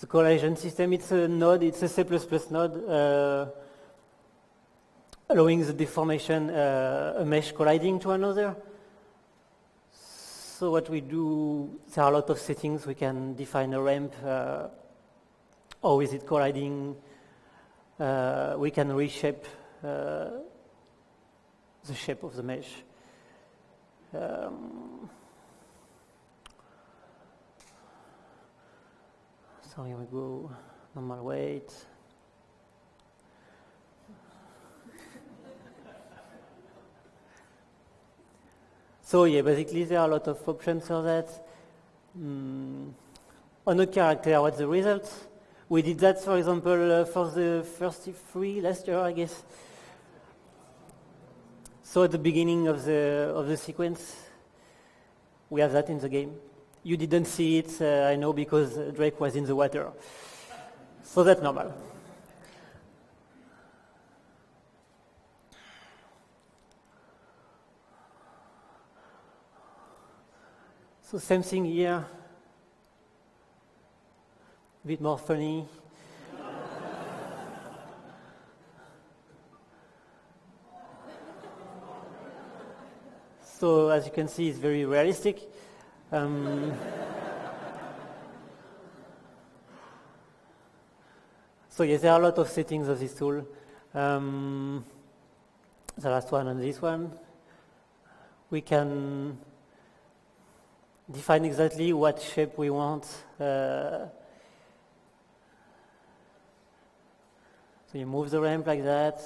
The collation system, it's a node, it's a C++ node allowing the deformation, a mesh colliding to another. So what we do, there are a lot of settings. We can define a ramp, how is it colliding. We can reshape the shape of the mesh. So here we go, normal weight. So yeah, basically there are a lot of options for that. On a character, what's the result? We did that, for example, for the 33 last year, I guess. So at the beginning of the sequence, we have that in the game. You didn't see it, I know, because Drake was in the water. So that's normal. So same thing here. A bit more funny. So as you can see, it's very realistic. So yes, there are a lot of settings of this tool. The last one and this one. We can define exactly what shape we want. So you move the ramp like that,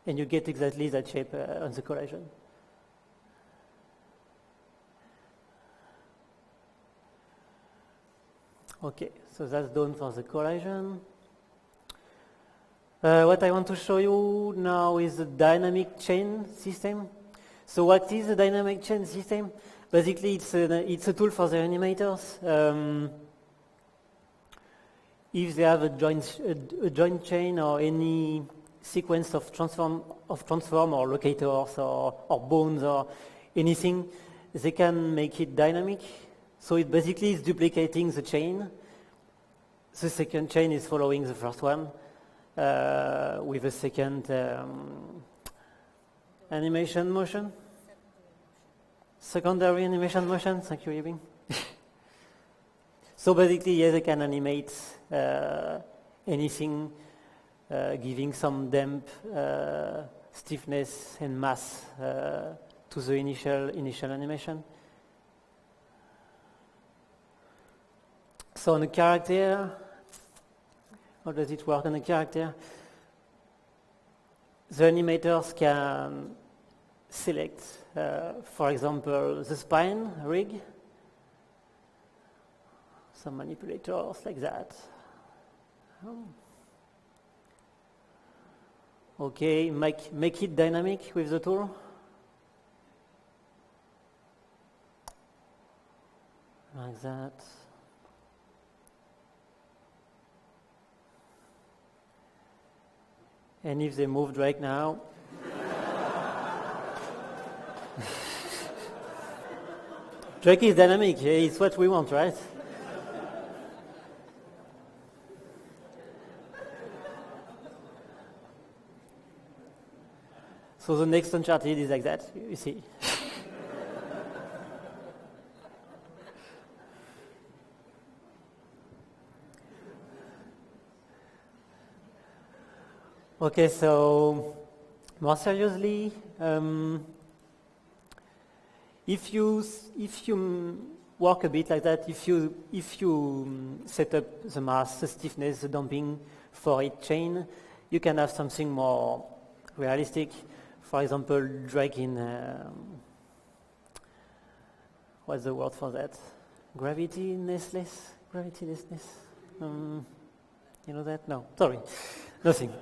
and you get exactly that shape on the collision. Okay, so that's done for the collision. What I want to show you now is the dynamic chain system. So what is the dynamic chain system? Basically, it's a tool for the animators. If they have a joint chain or any sequence of transform or locators or bones or anything, they can make it dynamic. So it basically is duplicating the chain. The second chain is following the first one with a second animation motion. Secondary animation motion. Thank you, Yibing. So basically, yes, they can animate anything, giving some damp, stiffness, and mass to the initial animation. So on a character, how does it work on a character? The animators can select, for example, the spine rig, some manipulators like that. Okay, make it dynamic with the tool. Like that. And if they moved right now, Drake is dynamic. It's what we want, right? So the next Uncharted is like that, you see. Okay, so more seriously, if you work a bit like that, if you set up the mass, the stiffness, the damping for each chain, you can have something more realistic. For example, dragging. What's the word for that? Gravitylessness. You know that? No, sorry. Nothing.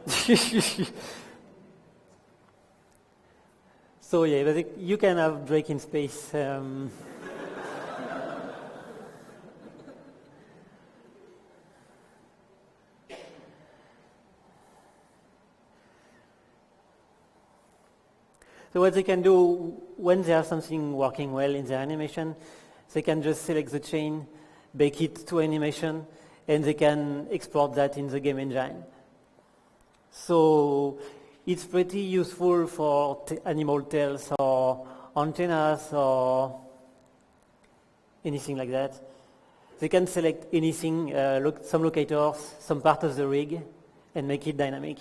So yeah, but you can have Drake in space. So what they can do when they have something working well in their animation, they can just select the chain bake it to animation, and they can export that in the game engine. So it's pretty useful for animal tails or antennas or anything like that. They can select anything, some locators, some part of the rig, and make it dynamic.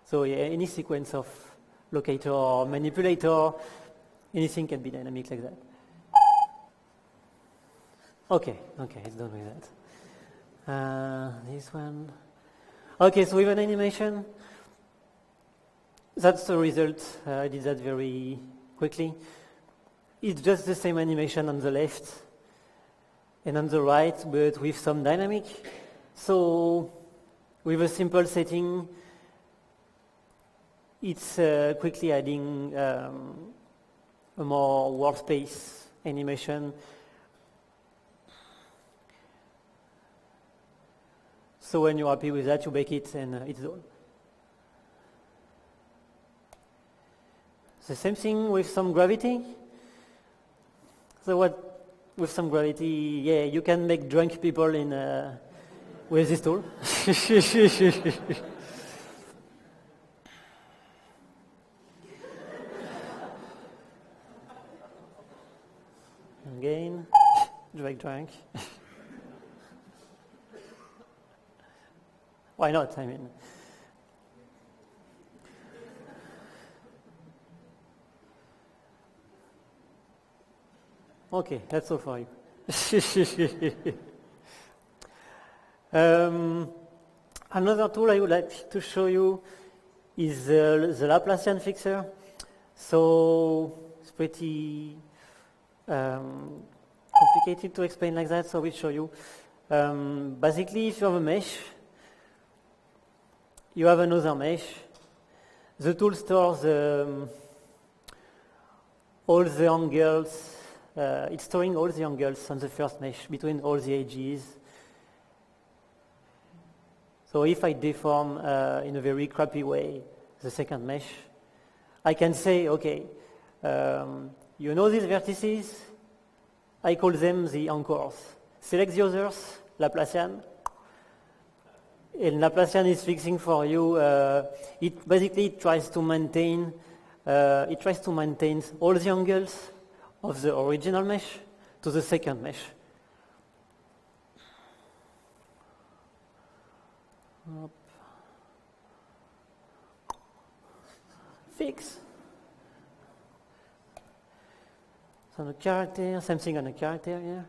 So yeah, any sequence of locator or manipulator, anything can be dynamic like that. Okay, it's done with that. This one. Okay, so with an animation, that's the result. I did that very quickly. It's just the same animation on the left and on the right, but with some dynamic. So with a simple setting, it's quickly adding a more world space animation. So when you're happy with that, you bake it and it's done. The same thing with some gravity. So with some gravity, yeah, you can make drunk people with this tool. Again, drunk. Why not? I mean, okay, that's all for you. Another tool I would like to show you is the Laplacian fixer. So it's pretty complicated to explain like that, so we'll show you. Basically, if you have a mesh, you have another mesh. The tool stores all the angles. It's storing all the angles on the first mesh between all the edges. So if I deform in a very crappy way the second mesh, I can say, okay, you know these vertices? I call them the anchors. Select the others, Laplacian. And Laplacian is fixing for you. It basically tries to maintain all the angles of the original mesh to the second mesh. Fix. So on a character, same thing on a character here.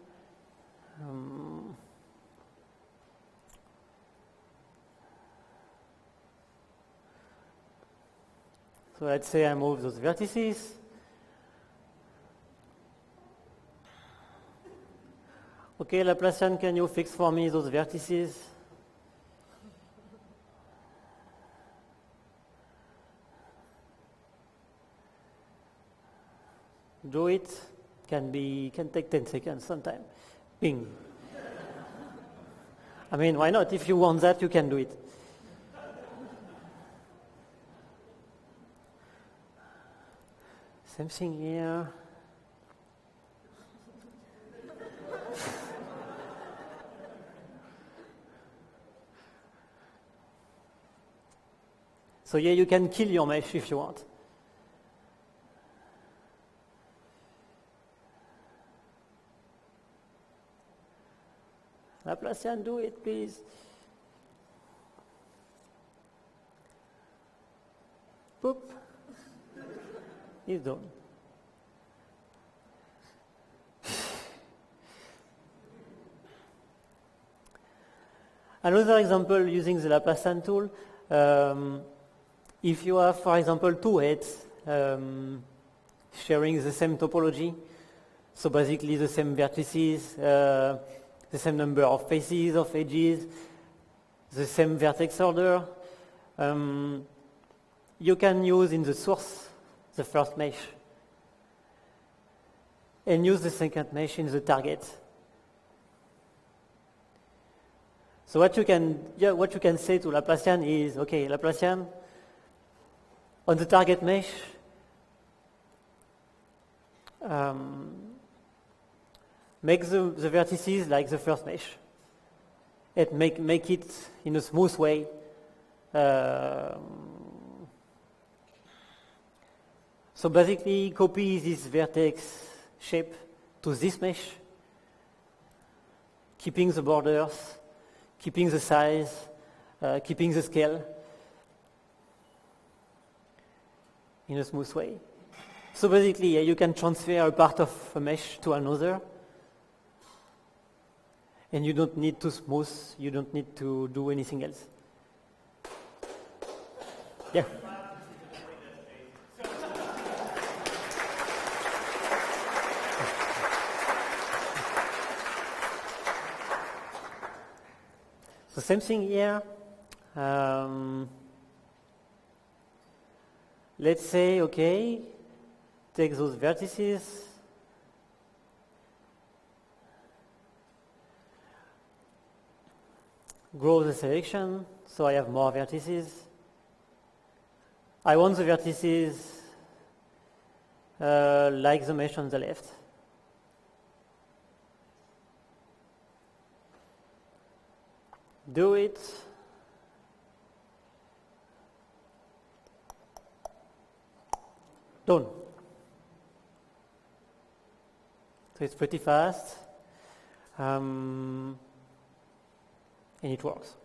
So let's say I move those vertices. Okay, Laplacian, can you fix for me those vertices? Do it. Can take 10 seconds sometime. Ping. I mean, why not? If you want that, you can do it. Same thing here. So yeah, you can kill your mesh if you want. Laplacian, do it, please. Boop. He's done. Another example using the Laplacian tool, if you have, for example, two heads sharing the same topology, so basically the same vertices, the same number of faces, of edges, the same vertex order, you can use in the source the first mesh and use the second mesh in the target. So what you can say to Laplacian is, okay, Laplacian, on the target mesh, make the vertices like the first mesh. And make it in a smooth way. So basically, copy this vertex shape to this mesh, keeping the borders, keeping the size, keeping the scale in a smooth way. So basically, you can transfer a part of a mesh to another, and you don't need to smooth, you don't need to do anything else. Yeah. So same thing here. Let's say, okay, take those vertices, grow the selection, so I have more vertices. I want the vertices like the mesh on the left. Do it. Done. So it's pretty fast, and it works.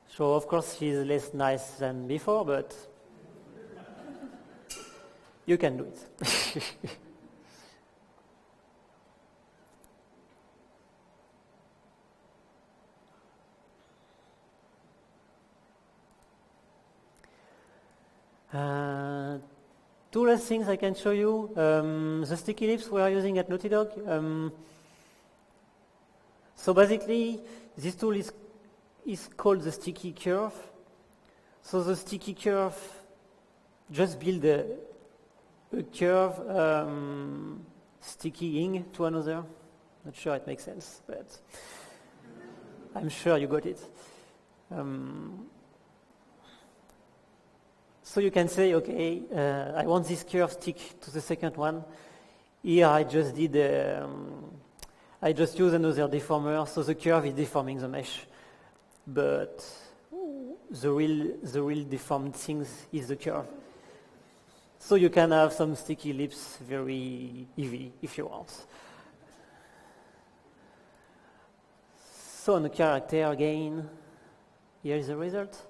So of course she's less nice than before, but you can do it. Two last things I can show you. The sticky lips we are using at Naughty Dog. So basically, this tool is called the sticky curve. So the sticky curve just build a curve sticking to another. Not sure it makes sense, but I'm sure you got it. So you can say, okay, I want this curve stick to the second one. Here I just did, I just use another deformer, so the curve is deforming the mesh, but the real deformed things is the curve. So you can have some sticky lips very easy if you want. So on the character again, here is the result.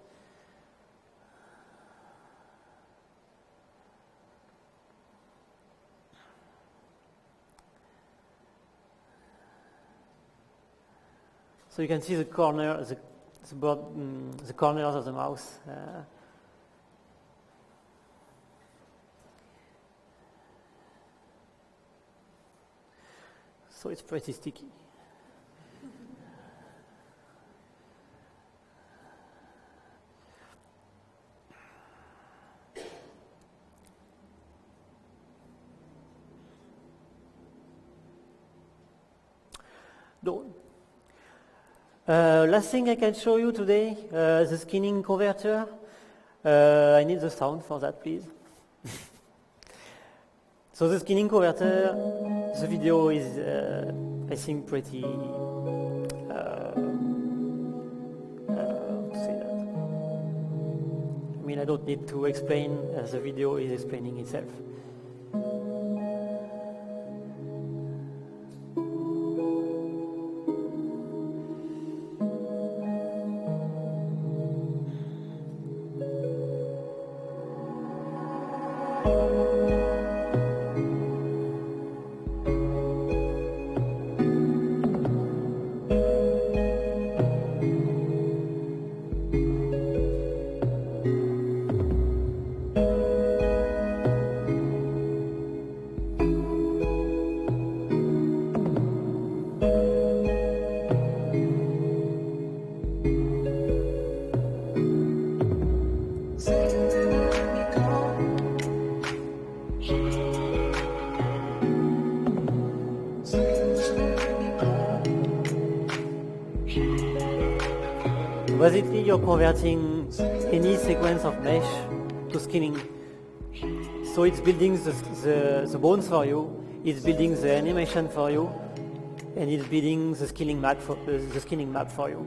So you can see the corner, the corners of the mouse. So it's pretty sticky. Last thing I can show you today, the skinning converter. I need the sound for that, please. So the skinning converter, the video is, I think, pretty, how to say that? I mean, I don't need to explain, the video is explaining itself. Basically, you're converting any sequence of mesh to skinning. So it's building the bones for you, it's building the animation for you, and it's building the skinning map for you.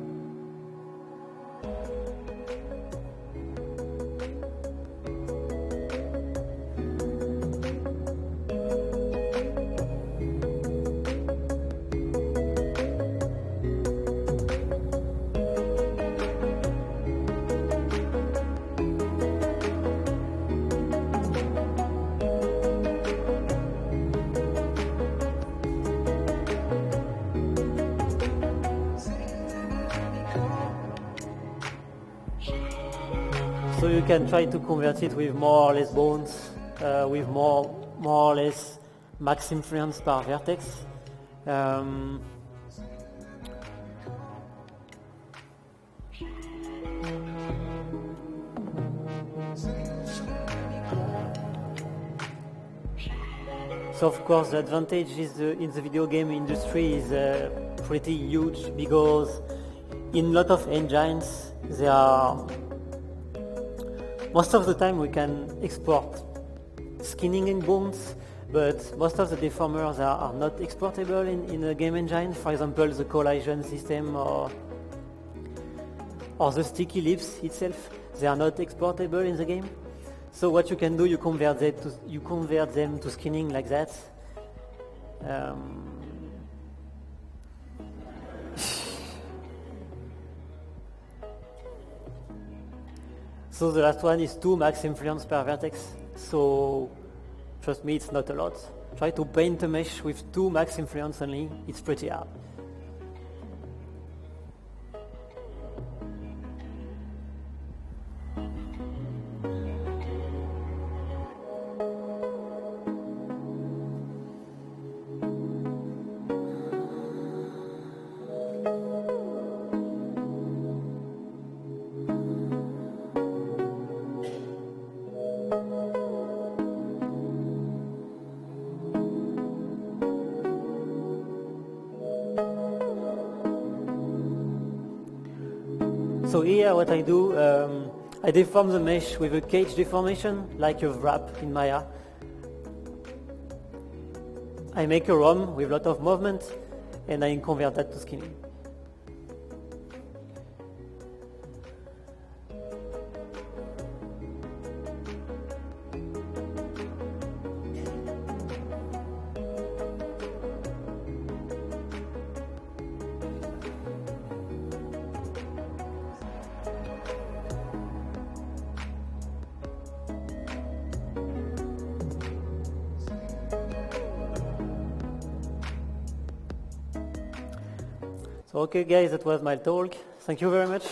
So you can try to convert it with more or less bones, with more or less max influence per vertex. So of course the advantage is in the video game industry is pretty huge, because in a lot of engines there are most of the time we can export skinning and bones, but most of the deformers are not exportable in a game engine. For example, the collision system or the sticky lips itself, they are not exportable in the game. So what you can do, you convert them to skinning like that. So the last one is 2 max influence per vertex. So trust me, it's not a lot. Try to paint a mesh with 2 max influence only. It's pretty hard. So here what I do, I deform the mesh with a cage deformation, like a wrap in Maya. I make a ROM with a lot of movement, and I convert that to skinning. So okay guys, that was my talk. Thank you very much.